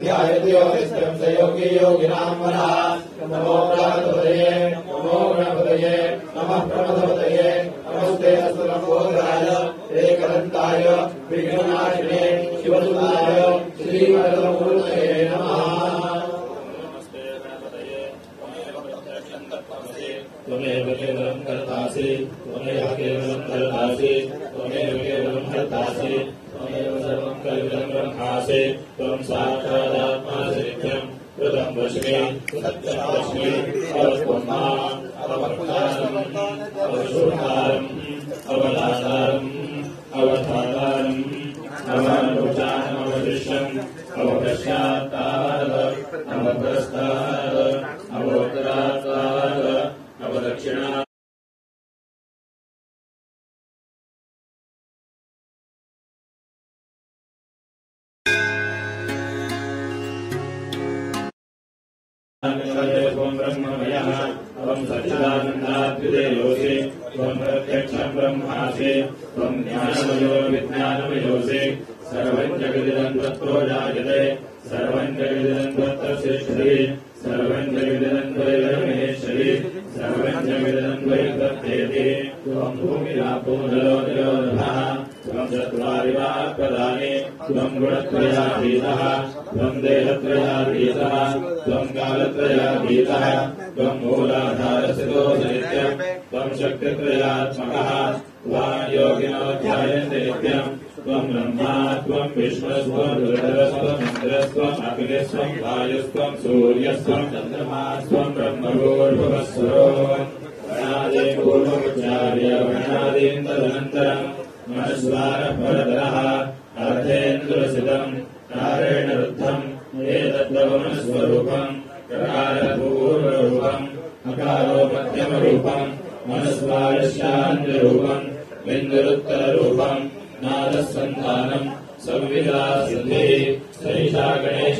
योगी योगिनां वरः नमो गणपतये नमः प्रमथपतये नमस्ते अस्तुलम्बोधराय एकदन्ताय विघ्ननाशिने शिवसुताय श्रीवरदमूर्तये नमः। नमस्ते गणपतये त्वमेव केवलं कर्तासि त्वमेव केवलं कर्तासि त्वमेव केवलं कर्तासि त्वमेव सर्वं कल्पितं ब्रह्मासि त्वं साक्षादात्मासि नित्यं कृतं वश्मि सत्यवश्मि अवस्त्वम् अवक्तारम् अवशोधारम् अवदातारम् अवधातारम् अवनुजानम् अवशिष्यम् अवपश्चात्तात् अवप्रस्तात् अवोत्तरात् अवदक्षिणात् त्वं ब्रह्ममयः त्वं सच्चिदानन्दाद्वितीयोऽसि त्वं प्रत्यक्षं ब्रह्मासि त्वं ज्ञानमयो विज्ञानमयोऽसि सर्वं जगदिदं त्वत्तो जायते सर्वं जगदिदं त्वत्तस्येश्वरि सर्वं जगदिदं त्वयैर्महेश्वरि सर्वं जगदिदं त्वयैर्तथ्येति त्वं भूमिरापो जलो निरोधः त्वं चत्वारि वाक्पदानि त्वं गुणत्रयातीतः त्वं देहत्रयातीतः त्वं कालत्रयातीतः त्वं मूलाधारस्थितोऽसि नित्यं त्वं शक्तित्रयात्मकः त्वां योगिनो ध्यायन्ते नित्यं त्वं ब्रह्मा त्वं विष्णुस्त्वं रुद्रस्त्वं इन्द्रस्त्वम् अग्निस्त्वं वायुस्त्वं सूर्यस्त्वं चन्द्रमास्त्वं ब्रह्मभूर्भुवस्सुरो गणादि पूर्वमुच्चार्य गणादीन् तदनन्तरं मनस्वारपरतरः अर्धेन्द्रसितं कारेण रुद्धम् एतद्भवनस्वरूपम् प्रकारपूर्वरूपम् अकारो मध्यमरूपम् मनस्वारस्यान्यरूपम् बिन्दुरुत्तररूपम् नादसन्धानम् संविदा सिद्धिः सैषा गणेश